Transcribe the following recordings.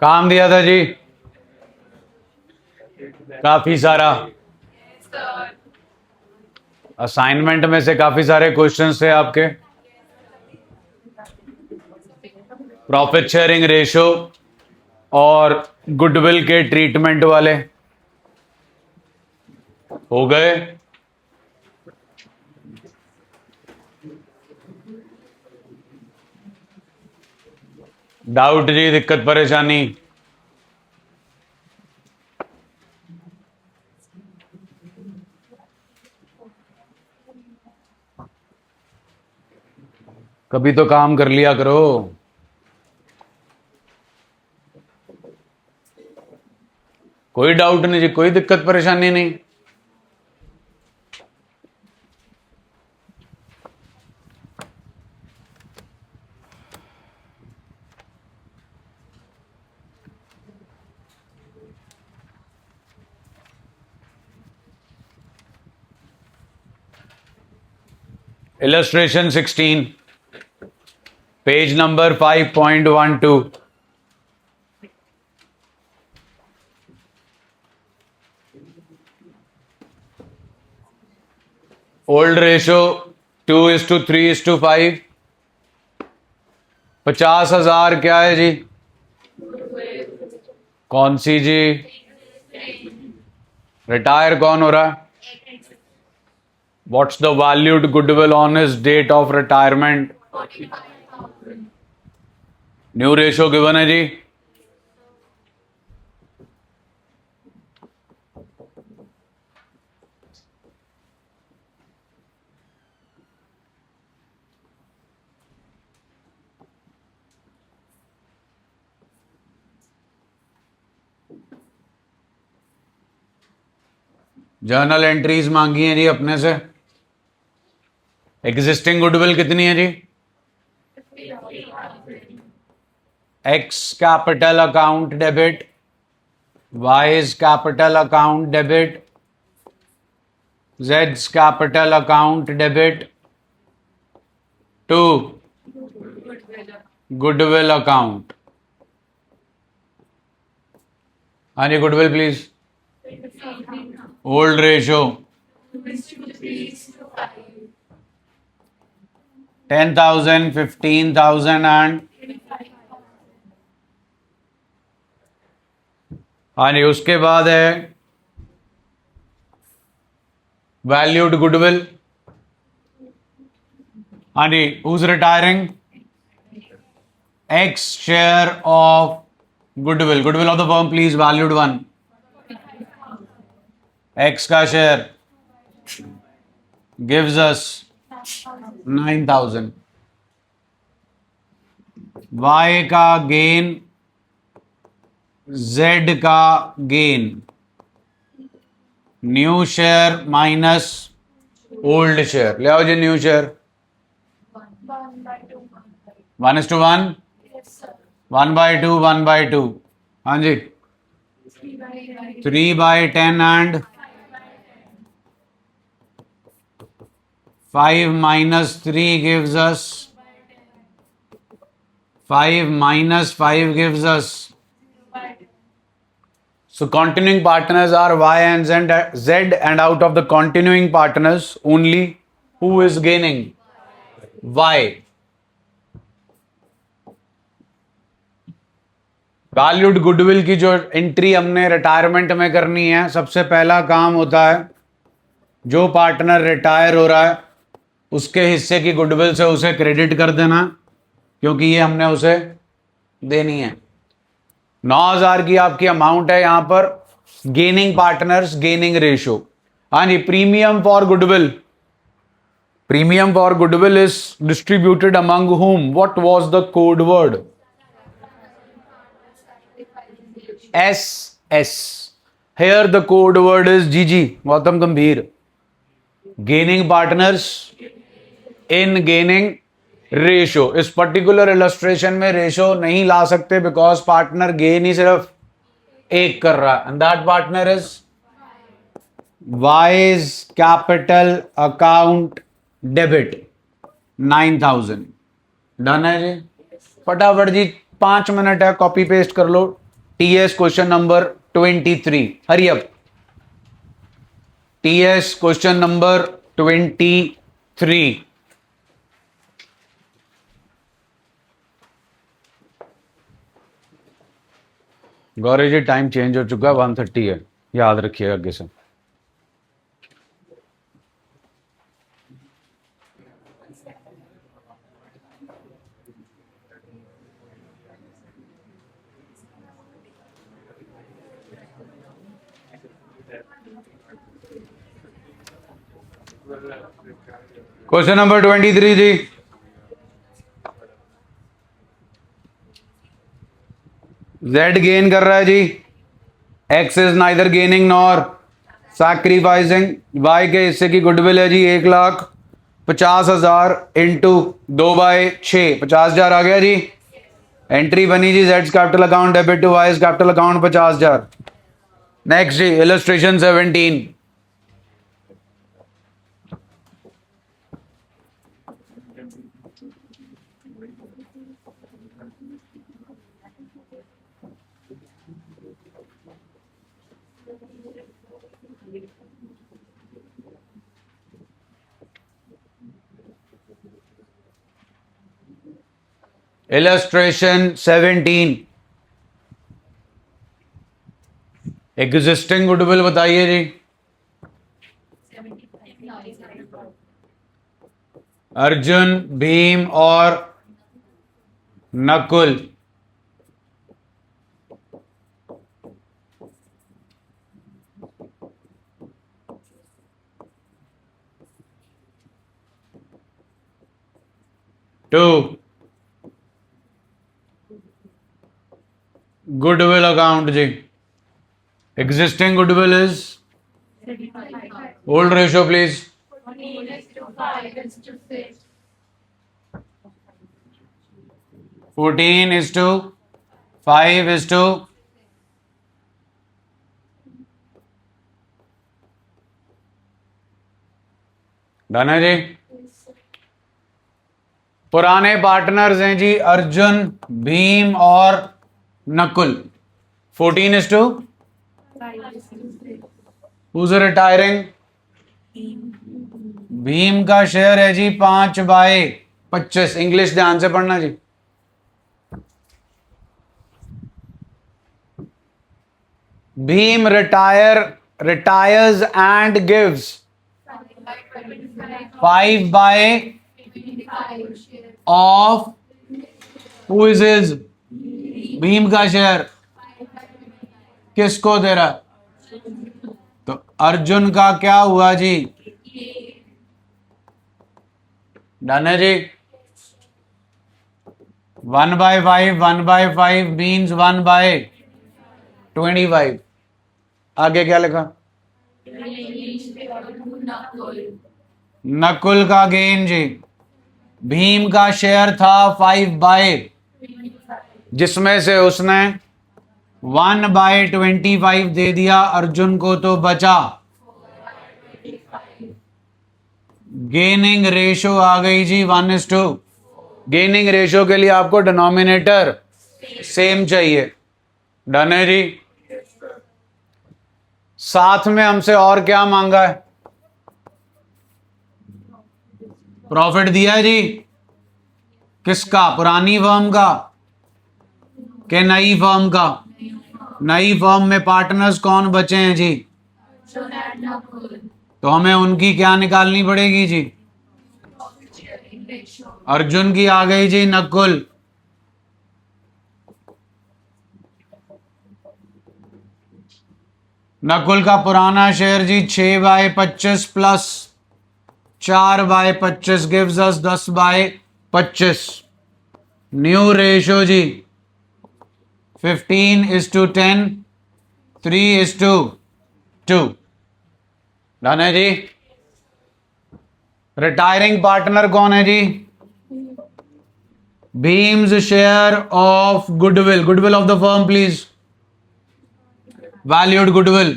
काम दिया था जी काफी सारा। असाइनमेंट में से काफी सारे क्वेश्चंस थे आपके। प्रॉफिट शेयरिंग रेशो और गुडविल के ट्रीटमेंट वाले हो गए। डाउट जी, दिक्कत परेशानी? कभी तो काम कर लिया करो। कोई डाउट नहीं जी, कोई दिक्कत परेशानी नहीं। Illustration 16, page number 5.12। Old ratio 2:3:5। 50,000 क्या है जी? कौन सी जी? रिटायर कौन हो रहा है? What's the valued goodwill on his date of retirement? New ratio given है जी। जर्नल एंट्रीज मांगी है जी अपने से। एग्जिस्टिंग गुडविल कितनी है जी? X capital account debit, Y's capital account debit, जेड्स capital account debit to goodwill account. हाँ जी, goodwill please. Old ratio 10,000, 15,000 and हाँ जी, उसके बाद है वैल्यूड गुडविल। हाँ जी, whose retiring? X share of goodwill, goodwill of the firm please, valued 1। X का शेयर गिव्स अस 9,000। वाई का गेन, जेड का gain, new share minus old share. ले आओ जी न्यू शेयर। 1:1, 1/2, 1/2। हाँ जी, 3/10 and 5 minus 3 gives us 5 minus 5 gives us. So continuing partners are Y and Z, and out of the continuing partners only who is gaining? Y. Valued goodwill की जो entry हमने retirement में करनी है, सबसे पहला काम होता है जो पार्टनर रिटायर हो रहा है उसके हिस्से की गुडविल से उसे क्रेडिट कर देना, क्योंकि ये हमने उसे देनी है। 9,000 की आपकी अमाउंट है यहां पर। Gaining partners, gaining ratio. हाँ जी, premium for goodwill, premium for goodwill is distributed among whom? What was the code word? SS. Here the code word is GG, Gautam Gambhir. Gaining partners in gaining ratio. इस particular illustration में ratio नहीं ला सकते because partner gain ही सिर्फ एक कर रहा है, and that partner is Y's capital account debit 9,000। Done है जी? फटाफट जी 5 मिनट है, कॉपी पेस्ट कर लो। TS question number 23, hurry up. TS question number 23। Gauri ji time change हो चुका है, 1:30 है, याद रखिएगा आगे से। क्वेश्चन नंबर 23 जी, Z गेन कर रहा है जी, X is neither gaining nor sacrificing. Y के हिस्से की गुडविल है जी 1,50,000 इंटू 2/6, 50,000 आ गया जी। एंट्री बनी जी, Z capital account debit to Y capital account 50,000। Next जी इलस्ट्रेशन 17। इलस्ट्रेशन 17, एग्जिस्टिंग गुडविल बताइए जी। अर्जुन, भीम और नकुल। टू, गुडविल अकाउंट जी, existing goodwill is old ratio please. 14:5 done है जी। पुराने पार्टनर्स हैं जी अर्जुन, भीम और नकुल। 14:5 Who's retiring? भीम का शेयर है जी 5/25। इंग्लिश ध्यान से पढ़ना जी। Bhim retires and gives 5/, of who is his, Bhim का शेयर किसको दे रहा? तो अर्जुन का क्या हुआ जी? डन है जी। 1/5, 1/5 मीन्स 1/25। आगे क्या लिखा? नकुल का गेन जी, भीम का शेयर था 5/, जिसमें से उसने 1/25 दे दिया अर्जुन को, तो बचा। गेनिंग रेशो आ गई जी 1:2। गेनिंग रेशो के लिए आपको डिनोमिनेटर सेम चाहिए। डन है जी। साथ में हमसे और क्या मांगा है? प्रॉफिट दिया है जी। किसका? पुरानी फर्म का कि नई फर्म का? नई फर्म में पार्टनर्स कौन बचे हैं जी? तो हमें उनकी क्या निकालनी पड़ेगी जी? अर्जुन की आ गई जी नकुल। नकुल का पुराना शेयर जी 6/25 plus 4/25 gives us 10/25। New ratio जी 15:10, 3:2। डन है जी। रिटायरिंग पार्टनर कौन है जी? Bhim's share of goodwill, goodwill of the firm please. Valued goodwill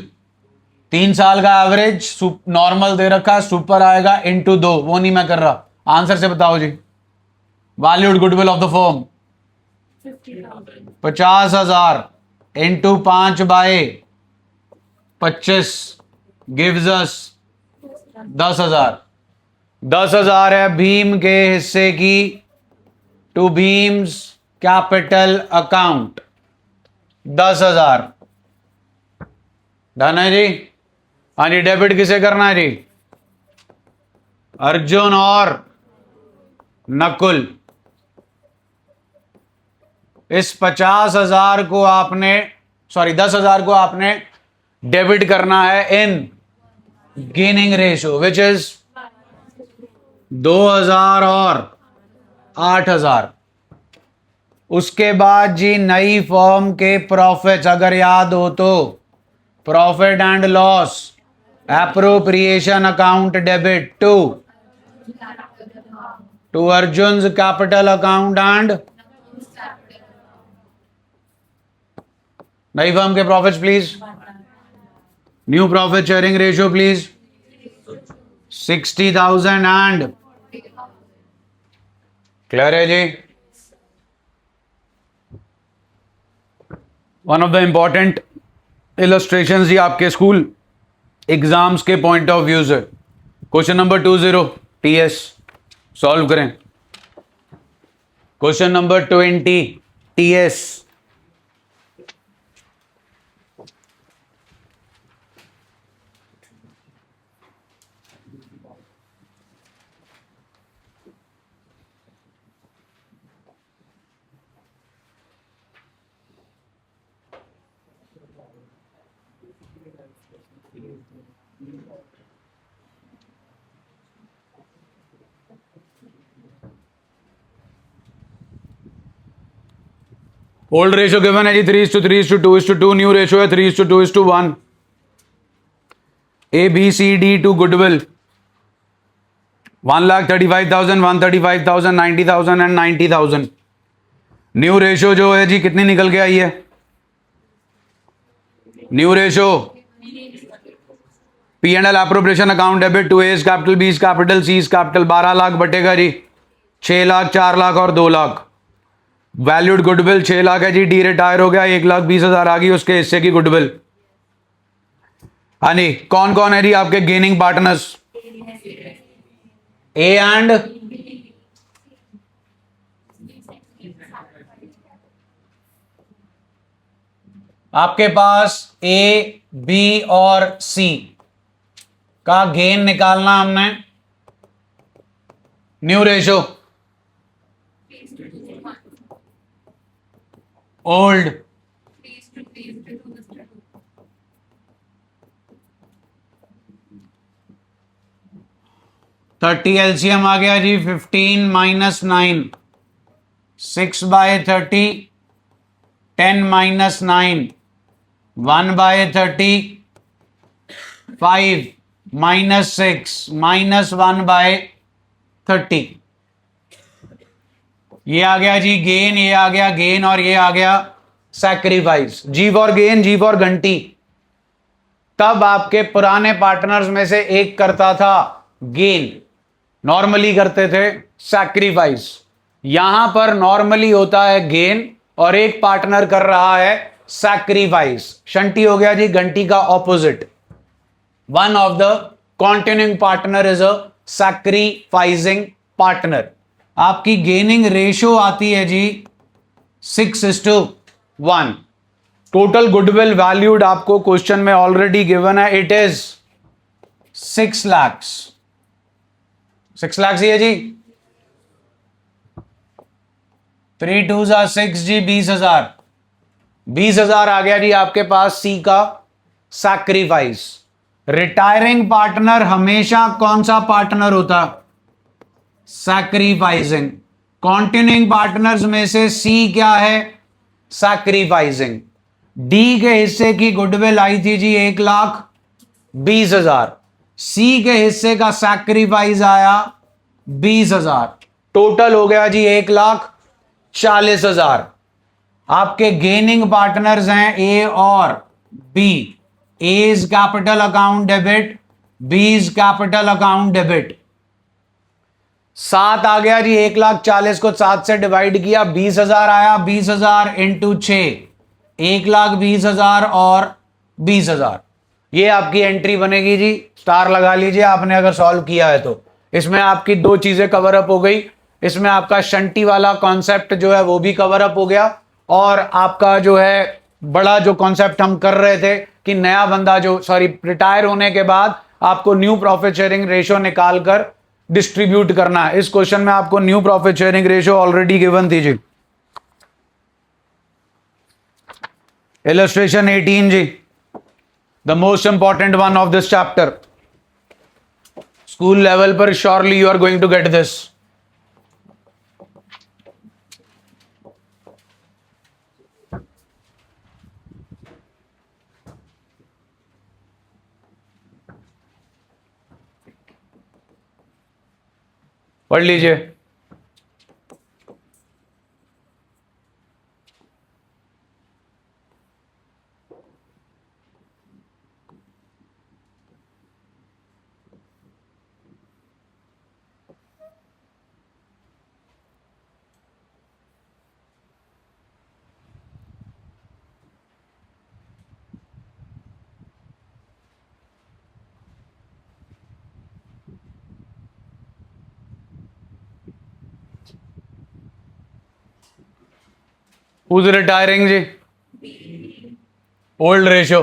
3 साल का एवरेज नॉर्मल दे रखा है, सुपर आएगा इंटू 2, वो नहीं मैं कर रहा। आंसर से बताओ जी। Valued goodwill of the firm 50,000 into 5/25 gives us 10,000। 10,000 है भीम के हिस्से की to Bhim's capital account. 10,000 done है जी। हाँ जी, डेबिट किसे करना है जी? अर्जुन और नकुल। इस 50,000 को आपने 10,000 को आपने डेबिट करना है इन गेनिंग रेशो विच इज 2,000 और 8,000। उसके बाद जी नई फर्म के प्रॉफिट्स अगर याद हो तो profit and loss appropriation account debit to Arjun's capital account and नई फर्म के profits please. New profit sharing ratio please 60,000 and clear है जी। One of the important illustration जी आपके स्कूल एग्जाम्स के पॉइंट ऑफ व्यू से क्वेश्चन नंबर 20 टीएस सॉल्व करें। Question number 20 TS. Old ratio given है जी 3:3:2:2। न्यू रेशियो है 3:2:1। ABCD to goodwill 1,35,000 135,000 90,000 and 90,000। New ratio जो है जी कितनी निकल के आई है? New ratio P&L appropriation account debit to A's capital B's capital C's capital 12 lakh बटेगा जी 6 लाख 4 लाख और 2 लाख। वैल्यूड गुडविल 6 लाख है जी। डी रिटायर हो गया 1,20,000 आ गई उसके हिस्से की गुडविल। हाँ जी, कौन कौन है जी आपके गेनिंग पार्टनर्स? ए एंड आपके पास ए बी और सी का गेन निकालना हमने। न्यू रेशो ओल्ड 30 एलसीएम आ गया जी 15 - 9 6/30 10 - 9 1/30 5 - 6 -1/30। ये आ गया जी गेन, ये आ गया गेन और ये आ गया sacrifice. G for gain, G for घंटी। तब आपके पुराने पार्टनर्स में से एक करता था गेन, नॉर्मली करते थे सैक्रिफाइस। यहां पर नॉर्मली होता है गेन और एक पार्टनर कर रहा है सैक्रिफाइस। शंटी हो गया जी घंटी का opposite. One of the continuing partner is a sacrificing partner. आपकी गेनिंग रेशो आती है जी 6:1। टोटल गुडविल वैल्यूड आपको क्वेश्चन में ऑलरेडी गिवन है, इट इज 6 लाख। 6 लाख ही है जी। 3 2 6 जी 20,000। 20,000 आ गया जी आपके पास सी का सैक्रिफाइस। रिटायरिंग पार्टनर हमेशा कौन सा पार्टनर होता? सैक्रिफाइसिंग। कॉन्टिन्यूइंग पार्टनर्स में से सी क्या है? सैक्रिफाइसिंग। डी के हिस्से की गुडविल आई थी जी 1,20,000। सी के हिस्से का सैक्रिफाइस आया 20,000। टोटल हो गया जी 1,40,000। आपके गेनिंग पार्टनर्स हैं ए और B. A's capital account debit, B's capital account debit. 7 आ गया जी, 1,40,000 को 7 से डिवाइड किया, 20,000 आया, 20,000 इंटू 6, 1,20,000 और 20,000। ये आपकी एंट्री बनेगी जी। स्टार लगा लीजिए आपने अगर सॉल्व किया है तो। इसमें आपकी दो चीजें कवर अप हो गई। इसमें आपका शंटी वाला कॉन्सेप्ट जो है वो भी कवर अप हो गया, और आपका जो है बड़ा जो कॉन्सेप्ट हम कर रहे थे कि नया बंदा जो रिटायर होने के बाद आपको न्यू प्रॉफिट शेयरिंग रेशियो निकाल कर डिस्ट्रीब्यूट करना है। इस क्वेश्चन में आपको new profit sharing ratio already given थी जी। इलस्ट्रेशन 18 जी, the most important one of this chapter. School level पर surely you are going to get this. पढ़ लीजिए। Who's retiring जी? ओल्ड रेशियो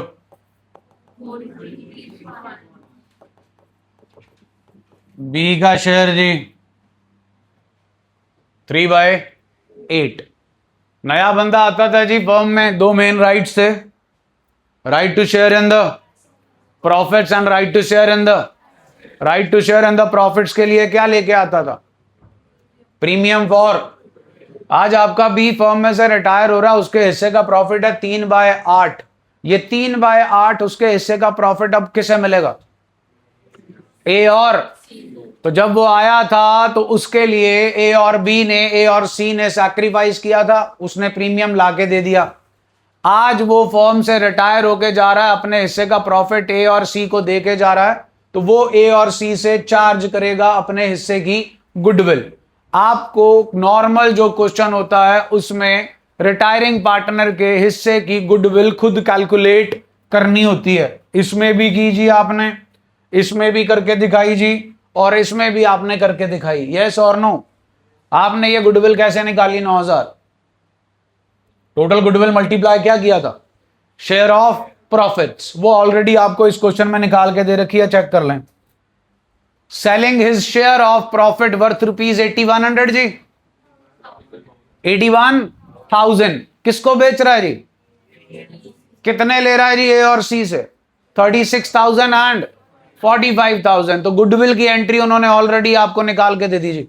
बी का शेयर जी 3/8। नया बंदा आता था जी फर्म में, दो मेन राइट्स थे, right to share in the profits and right to share in the profits के लिए क्या लेके आता था? Premium for. आज आपका बी फर्म में से रिटायर हो रहा है, उसके हिस्से का प्रॉफिट है 3/8। ये 3/8 उसके हिस्से का प्रॉफिट अब किसे मिलेगा? ए और। तो जब वो आया था तो उसके लिए ए और सी ने सैक्रिफाइस किया था, उसने प्रीमियम लाके दे दिया। आज वो फर्म से रिटायर होके जा रहा है, अपने हिस्से का प्रॉफिट ए और सी को दे के जा रहा है, तो वो ए और सी से चार्ज करेगा अपने हिस्से की गुडविल। आपको नॉर्मल जो क्वेश्चन होता है उसमें रिटायरिंग पार्टनर के हिस्से की गुडविल खुद कैलकुलेट करनी होती है। इसमें भी कीजिए आपने, इसमें भी करके दिखाई जी, और इसमें भी आपने करके दिखाई। यस और नो? आपने ये गुडविल कैसे निकाली? 9,000 टोटल गुडविल मल्टीप्लाई क्या किया था? Share of profits. वो ऑलरेडी आपको इस क्वेश्चन में निकाल के दे रखी है, चेक कर लें। Selling his share of profit worth rupees 8,100 जी, 81,000। किसको बेच रहा है जी? कितने ले रहा है जी? ए और सी से 36,000 एंड 45,000। तो गुडविल की एंट्री उन्होंने ऑलरेडी आपको निकाल के दे दी जी।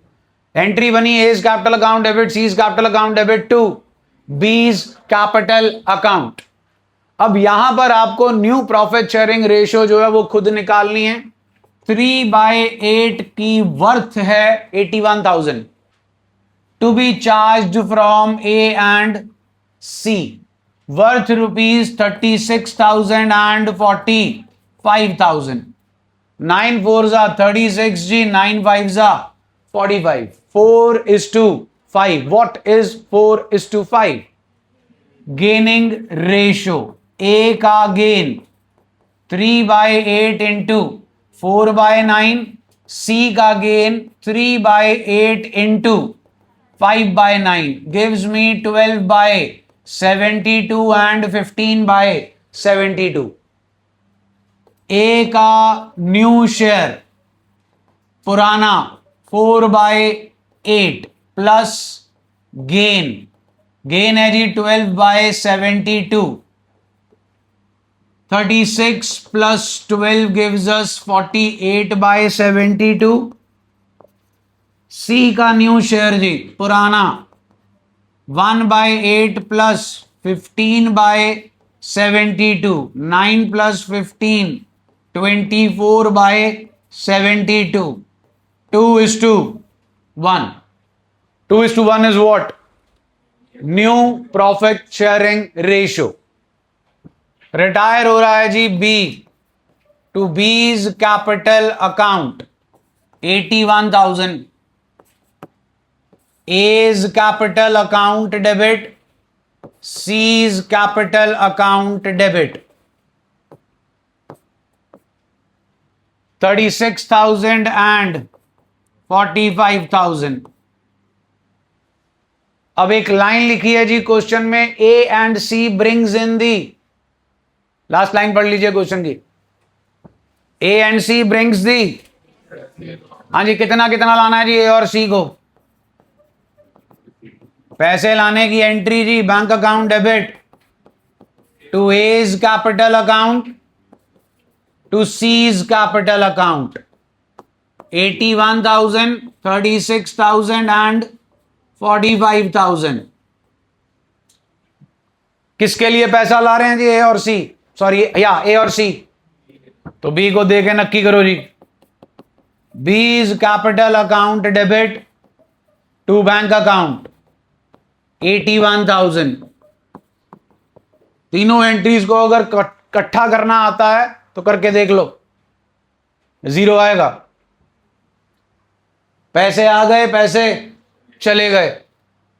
एंट्री बनी, A's capital account debit, C's capital account debit to B's capital account. अब यहां पर आपको न्यू प्रॉफिट शेयरिंग रेशियो जो है वो खुद निकालनी है। 3/8 की वर्थ है 81,000 to be charged from A and C, worth rupees 36,000 and 45,000। 9 4 जा 36 जी, 9 5 जा 45। 4:5। What is 4:5? Gaining ratio. A का गेन 3/8 इंटू 4/9, सी का gain 3/8 into 5/9 gives me 12/72 and 15/72। A का न्यू शेयर पुराना 4/8 प्लस गेन है जी 12/72। 36 plus 12 gives us 48/72। सी का new share जी पुराना 1/8 plus 15/72। 9 plus 15 24/72। 2:1। 2:1 is what? New profit sharing ratio. Retire हो रहा है जी B, to B's capital account 81,000। A's capital account debit, C's capital account debit. 36,000 and 45,000. अब एक लाइन लिखी है जी क्वेश्चन में, A and C brings in the, last line पढ़ लीजिए क्वेश्चन की, A एंड C ब्रिंग्स दी, हाँ जी, कितना कितना लाना है जी A और C को? पैसे लाने की एंट्री जी, bank account debit to A's capital account to C's capital account. 81,000, 36,000 and 45,000. किसके लिए पैसा ला रहे हैं जी? ए और सी, सॉरी या ए और सी. तो बी को दे के नक्की करो जी. B's capital account debit to bank account 81,000. तीनों एंट्रीज को अगर इकट्ठा करना आता है तो करके देख लो, जीरो आएगा. पैसे आ गए, पैसे चले गए.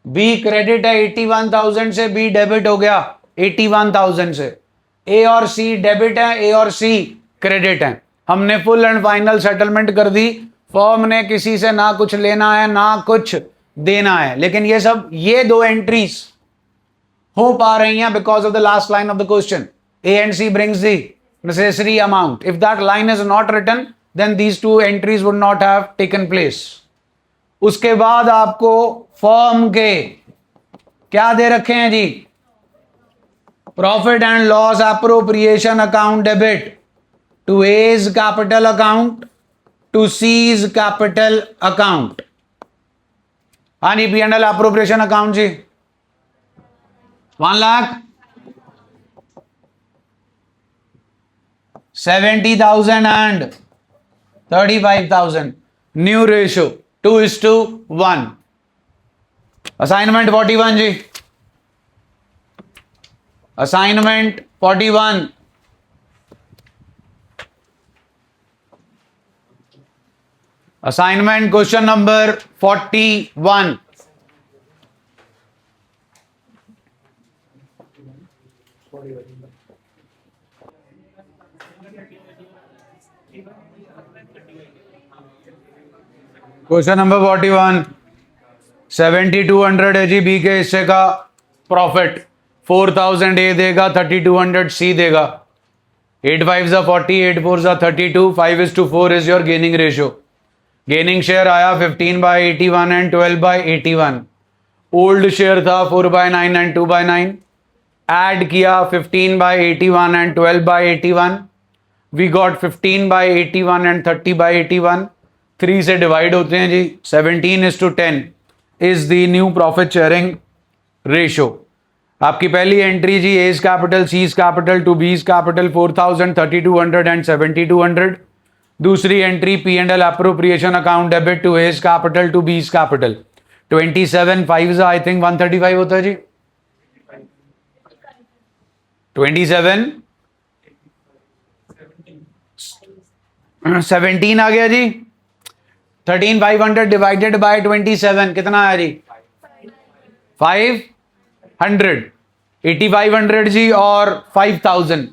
बी क्रेडिट है 81,000 से, बी डेबिट हो गया 81,000 से. ए और सी डेबिट है, ए और सी क्रेडिट है. हमने फुल एंड फाइनल सेटलमेंट कर दी. फर्म ने किसी से ना कुछ लेना है ना कुछ देना है. लेकिन ये सब, ये दो एंट्रीज हो पा रही हैं because of the last line of the question. A and C brings the necessary amount. If that line is not written then these two entries would not have taken place. उसके बाद आपको firm के क्या दे रखे हैं जी? Profit and loss appropriation account debit to A's capital account to C's capital account. हाँ जी, P&L अप्रोप्रिएशन अकाउंट जी 1,70,000 एंड 35,000. New ratio 2:1. असाइनमेंट 41 जी, assignment 41. Assignment question number 41. Question number 41. 7,200 है जी बी के हिस्से का प्रॉफिट. 4,000 ए देगा, 3,200 सी देगा. 8 5 40, 8 4 32, 5:4 is your gaining ratio. Gaining share आया 15/81 एंड 12/81. ओल्ड शेयर था 4/9 एंड 2/9. ऐड किया 15/81 एंड 12/81. We got 15/81 and 30/81. 3 से डिवाइड होते हैं जी. 17:10 is the new profit sharing ratio. आपकी पहली एंट्री जी A's capital, C's capital to B's capital 4,000, 3,200 and 7,200. दूसरी entry P&L appropriation account debit to A's capital to B's capital 27. 5 I think 135 होता है जी. 27 17 आ गया जी. 13,500 डिवाइडेड बाय 27 कितना आया जी? 500. 8,500 जी और 5,000.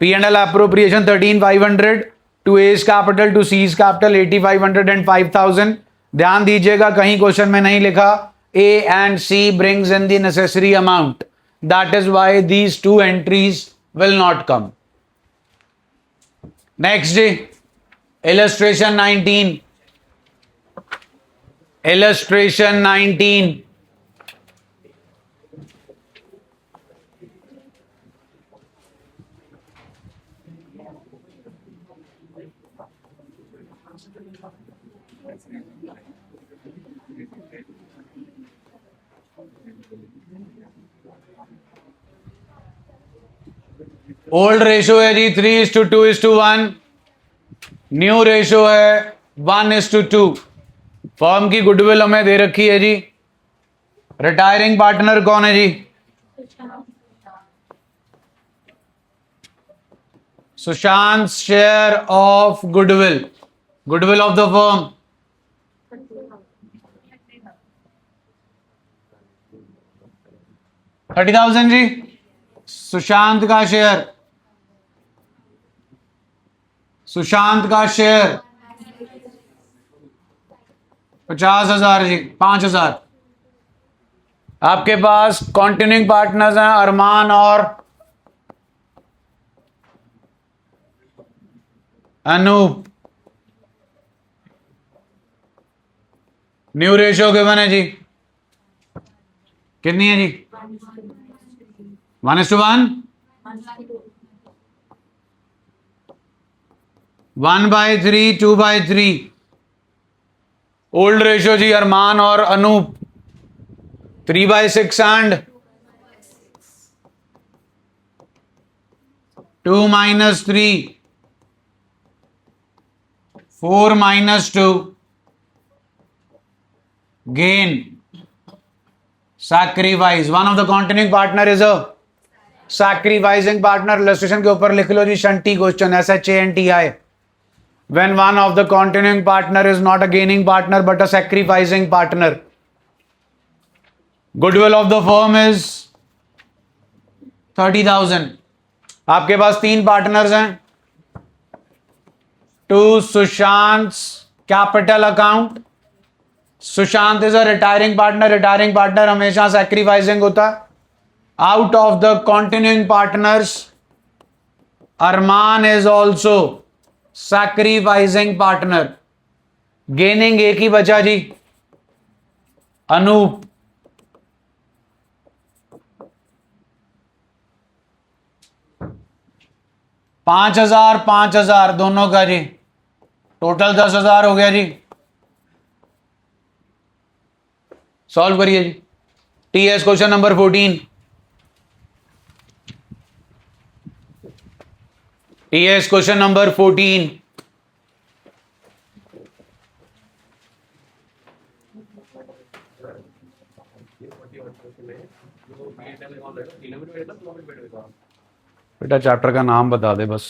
P&L appropriation 13,500 to A's capital to C's capital 8,500 and 5,000. ध्यान दीजिएगा कहीं क्वेश्चन में नहीं लिखा A and C brings in the necessary amount. That is why these two entries will not come. Next जी, illustration 19. Illustration 19. ओल्ड रेशियो है जी 3:2:1. New ratio है 1:2. फर्म की गुडविल हमें दे रखी है जी. रिटायरिंग पार्टनर कौन है जी? Sushant share of goodwill. Goodwill of the firm 30,000 जी। सुशांत का शेयर, सुशांत का शेयर 50,000 जी। 5,000। आपके पास कॉन्टिन्यूइंग पार्टनर्स हैं अरमान और अनूप। न्यू रेशियो गिवन है जी, कितनी है जी? 1:1, 1/3, 2/3। ओल्ड रेशियो जी अरमान और Anoop 3/6 and 2-3, 4-2। gain, sacrifice. One of the continuing partner is a sacrificing partner. Illustration के ऊपर लिख लो जी Shanti question, SHANTI. When one of the continuing partner is not a gaining partner but a sacrificing partner. Goodwill of the firm is 30,000. आपके पास 3 partners हैं। To Sushant capital account. Sushant is a retiring partner. Retiring partner हमेशा sacrificing होता है। Out of the continuing partners Arman is also sacrificing partner. Gaining एक ही बचा जी, अनूप। पांच हजार दोनों का जी, टोटल 10,000 हो गया जी। सॉल्व करिए जी। TS question number 14। TS question number 14। बेटा चैप्टर का नाम बता दे बस।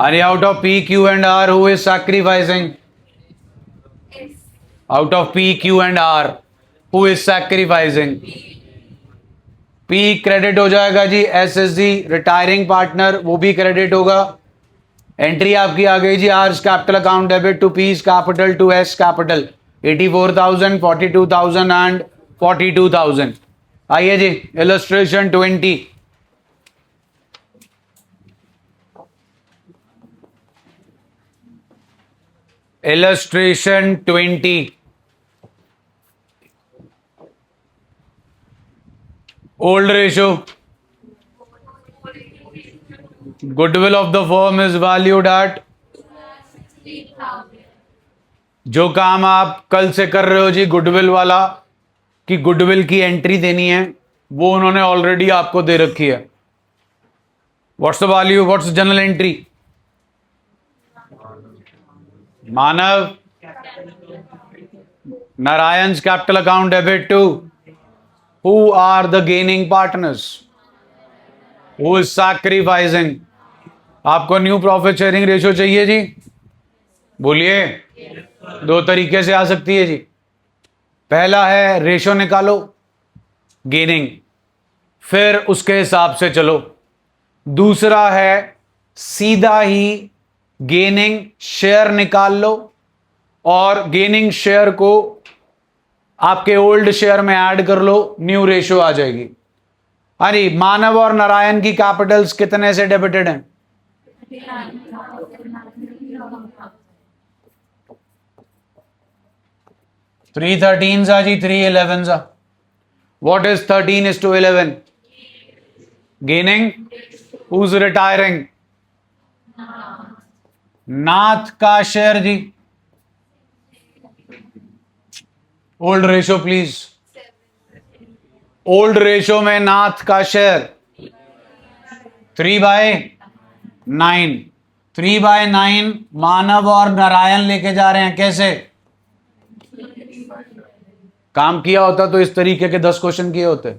Are out of P, Q and R, who is sacrificing? Out of P, Q and R, who is sacrificing? P credit हो जाएगा जी। SSG रिटायरिंग पार्टनर, वो भी credit होगा। एंट्री आपकी आ गई जी। R capital account debit to P capital to S capital 84,000, 42,000 and 42,000। आइए जी illustration 20। Illustration 20. Old ratio. Goodwill of the firm is valued at। जो काम आप कल से कर रहे हो जी गुडविल वाला, कि गुडविल की एंट्री देनी है, वो उन्होंने ऑलरेडी आपको दे रखी है। What's the value, what's the general entry? Manav Narayan's capital account debit to who are the gaining partners? Who is sacrificing? आपको न्यू प्रॉफिट शेयरिंग रेशियो चाहिए जी? बोलिए। दो तरीके से आ सकती है जी। पहला है रेशियो निकालो गेनिंग, फिर उसके हिसाब से चलो। दूसरा है सीधा ही गेनिंग शेयर निकाल लो और गेनिंग शेयर को आपके ओल्ड शेयर में ऐड कर लो, न्यू रेशियो आ जाएगी। अरे मानव और नारायण की कैपिटल्स कितने से डेबिटेड हैं? 313 सा जी, 311 सा। What is 13:11? Gaining. Who's retiring? Nath का शेयर जी। Old ratio please. Old ratio में नाथ का शेयर 3/9। 3/9 मानव और नारायण लेके जा रहे हैं, कैसे? काम किया होता तो इस तरीके के 10 क्वेश्चन किए होते।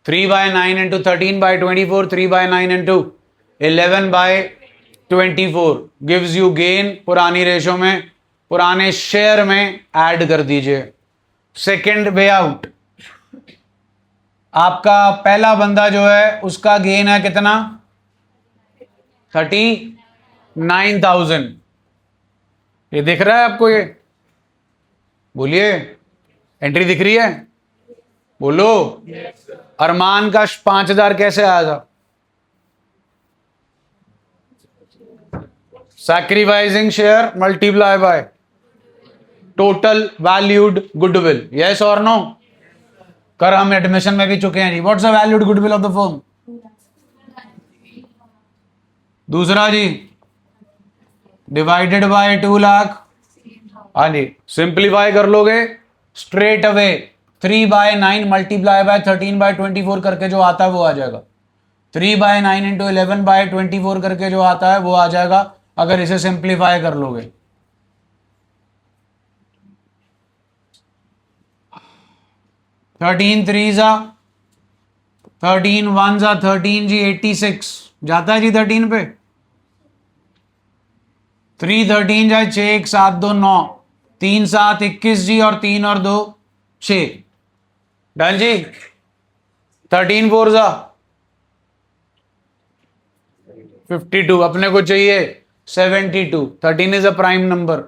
3/9 into 13/24, 3/9 into 11/24 gives you gain. पुरानी रेशो में, पुराने शेयर में ऐड कर दीजिए। सेकेंड वे आउट, आपका पहला बंदा जो है उसका गेन है कितना? 39,000। ये दिख रहा है आपको? ये बोलिए, एंट्री दिख रही है? बोलो। अरमान का 5,000 कैसे आया था? Sacrificing share multiply by total valued goodwill, yes और नो? कर हम एडमिशन में भी चुके हैं जी। What's the valued goodwill of the firm? दूसरा जी, डिवाइडेड बाय 2 लाख। हाँ जी, सिंप्लीफाई कर लोगे स्ट्रेट अवे 3/9 मल्टीप्लाई बाय 13/24 करके जो आता है वो आ जाएगा। 3/9 इंटू 11/24 करके जो आता है वो आ जाएगा, अगर इसे सिंप्लीफाई कर लोगे। थर्टीन 1 जा 13 जी 86 जाता है जी 13 पे। 3 13 जाए 6 1 7 2 9, 3 7 21 जी, और 3 और 2 6। डन जी। 13 4 जा 52, अपने को चाहिए 72। 13 इज अ प्राइम नंबर,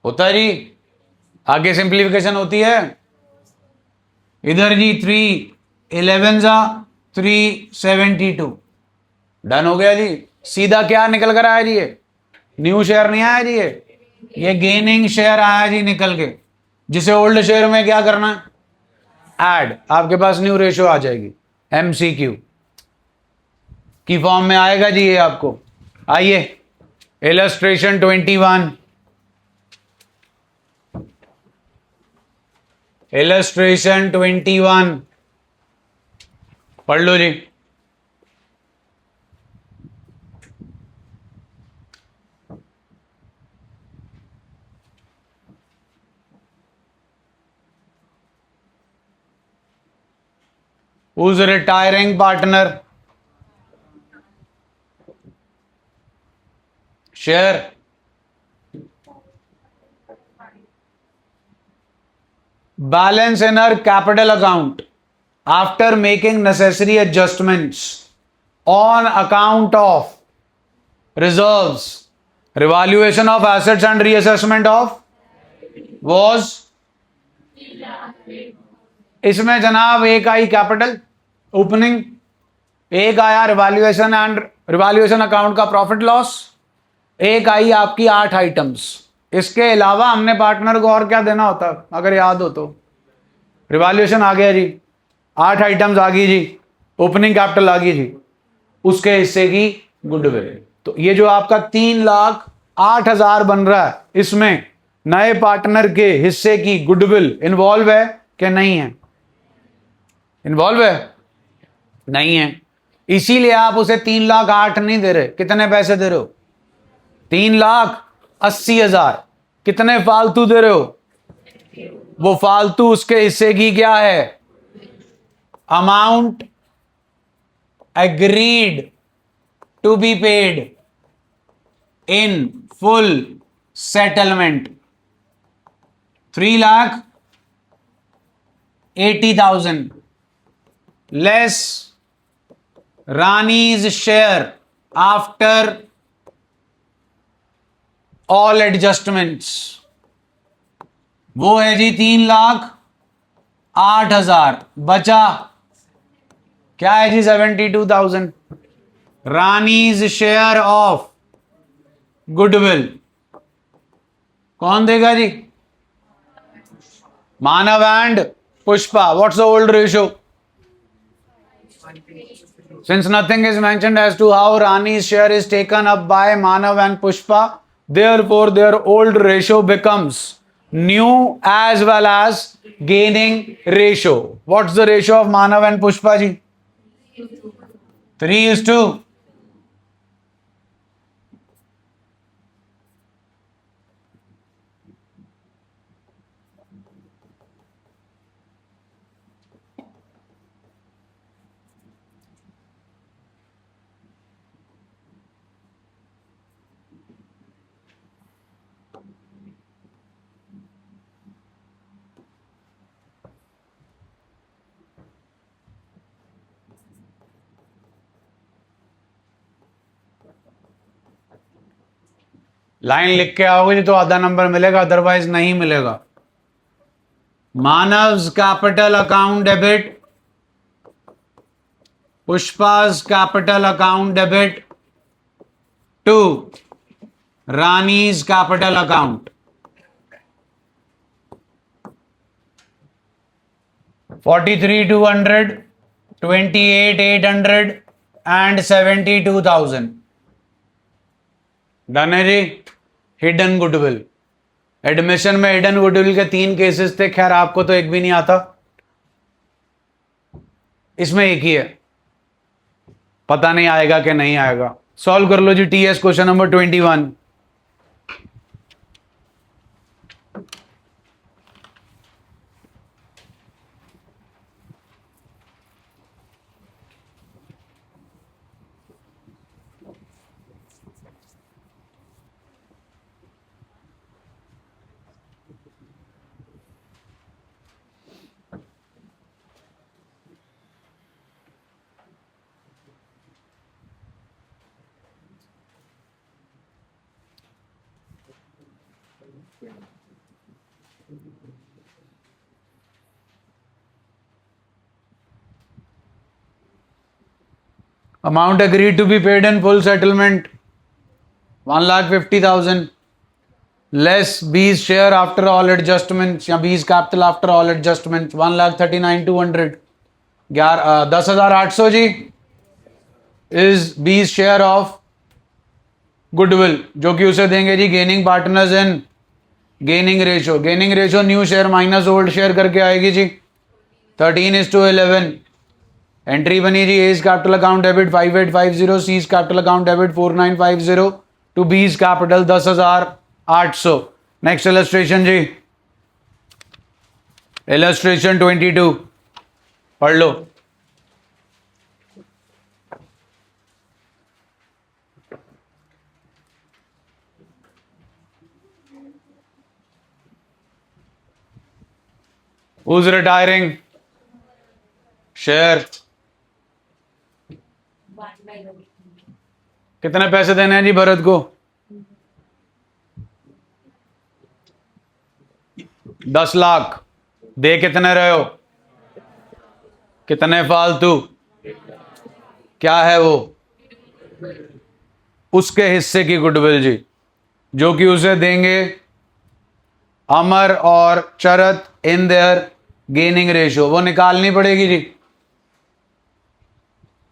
होता है जी। आगे सिंप्लीफिकेशन होती है। इधर जी 3 11 जा 372। डन हो गया जी। सीधा क्या निकल कर आया जी? ये न्यू शेयर नहीं आया जी, ये गेनिंग शेयर आया जी निकल के, जिसे ओल्ड शेयर में क्या करना है? ऐड। आपके पास न्यू रेशियो आ जाएगी, एमसीक्यू की फॉर्म में आएगा जी ये आपको। आइए इलस्ट्रेशन 21, इलस्ट्रेशन 21 पढ़ लो जी। Who's retiring partner? Share. Balance in her capital account after making necessary adjustments on account of reserves, revaluation of assets and reassessment of was। इसमें जनाब एक आई कैपिटल ओपनिंग, एक आया रिवैल्यूएशन एंड रिवैल्यूएशन अकाउंट का profit loss, एक आई आपकी 8 items. इसके अलावा हमने पार्टनर को और क्या देना होता अगर याद हो तो? रिवैल्यूएशन आ गया जी, 8 आइटम्स आ गई जी, ओपनिंग कैपिटल आ गई जी, उसके हिस्से की गुडविल। तो ये जो आपका 3,08,000 बन रहा है, इसमें नए पार्टनर के हिस्से की गुडविल इन्वॉल्व है कि नहीं है? इन्वॉल्व है? नहीं है। इसीलिए आप उसे 3,08,000 नहीं दे रहे। कितने पैसे दे रहे हो? 3,80,000। कितने फालतू दे रहे हो? वो फालतू उसके हिस्से की क्या है? Amount agreed to be paid in full settlement 3,80,000 less Rani's share after all adjustments, वो है जी 3,08,000। बचा क्या है जी? 72,000 रानीज शेयर ऑफ गुडविल। कौन देगा जी? Manav and Pushpa. What's the old ratio? Since nothing is mentioned as to how Rani's share is taken up by Manav and Pushpa, therefore their old ratio becomes new as well as gaining ratio. What's the ratio of Manav and Pushpa ji? 3:2. Line लिख के आओगे जी तो आधा number मिलेगा, otherwise नहीं मिलेगा। Manav's capital account debit, Pushpa's capital account debit to Rani's capital account. 43,200, 28,800 and 72,000। Done है जी। हिडन गुडविल, एडमिशन में हिडन गुडविल के 3 केसेस थे, खैर आपको तो एक भी नहीं आता, इसमें एक ही है, पता नहीं आएगा कि नहीं आएगा। सॉल्व कर लो जी TS question number 21। Amount agreed to be paid in full settlement 1,50,000 less B's share after all adjustments या B's capital after all adjustments 1,39,200। 10,800 ji is B's share of goodwill जो कि उसे देंगे जी gaining partners in gaining ratio. Gaining ratio new share minus old share करके आएगी जी 13:11। Entry बनी जी A's capital account debit 5850, C's capital account debit 4950 to B's capital 10,800। Next illustration जी, इलस्ट्रेशन 22 पढ़ लो। Who's retiring? शेयर कितने पैसे देने हैं जी भरत को? 10 लाख। दे कितने रहे हो? कितने फालतू? क्या है वो? उसके हिस्से की गुडविल जी, जो कि उसे देंगे अमर और चरत इन देयर गेनिंग रेशो। वो निकालनी पड़ेगी जी।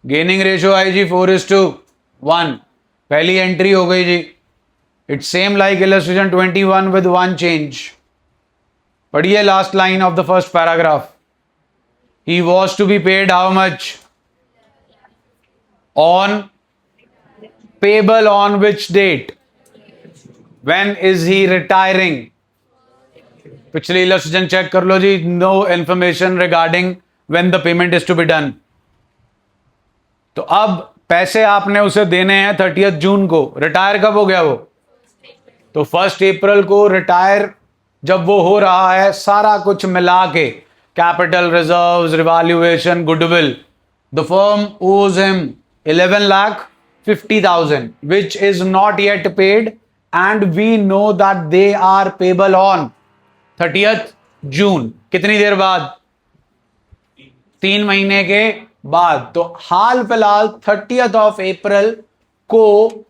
गेनिंग रेशो आई जी 4:1। पहली एंट्री हो गई जी। It's same like illustration 21 with 1 change. पढ़िए last line of the first paragraph. He was to be paid how much on payable on which date? When is he retiring? पिछली illustration check कर लो जी। No information regarding when the payment is to be done. तो अब पैसे आपने उसे देने हैं 30 जून को। रिटायर कब हो गया वो? तो 1 अप्रैल को रिटायर जब वो हो रहा है, सारा कुछ मिला के capital, reserves, revaluation, goodwill, the firm ओज him 11,50,000 which is not yet paid and we know that they are payable on 30th जून। कितनी देर बाद? 3 महीने के बाद। तो हाल फिलहाल 30th ऑफ अप्रैल को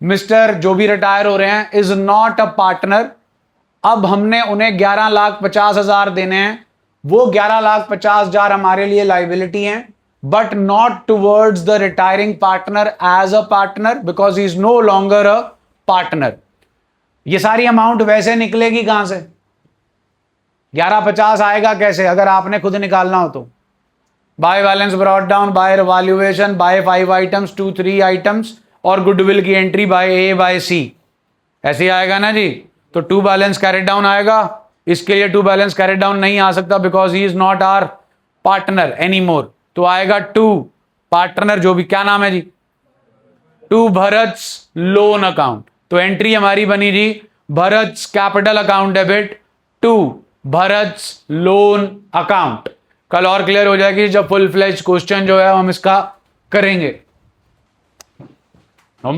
मिस्टर जो भी रिटायर हो रहे हैं इज नॉट अ पार्टनर। अब हमने उन्हें 11,50,000 देने हैं। वो 11,50,000 हमारे लिए लाइबिलिटी हैं, but not towards the retiring partner as a partner because he is no longer a partner. ये सारी अमाउंट वैसे निकलेगी कहां से? 11,50 आएगा कैसे अगर आपने खुद निकालना हो तो? By balance brought down, by revaluation, by 5 items, 2-3 items और गुडविल की entry by A by C. ऐसे ही आएगा ना जी। तो 2 बैलेंस कैरेड डाउन आएगा। इसके लिए 2 बैलेंस कैरेड डाउन नहीं आ सकता because he is not our partner any more. तो आएगा 2 पार्टनर जो भी, क्या नाम है जी? 2 भरत्स लोन अकाउंट। तो एंट्री हमारी बनी जी Bharat's capital account debit 2 Bharat's loan account. कल और क्लियर हो जाएगी जब फुल फ्लेज क्वेश्चन जो है हम इसका करेंगे।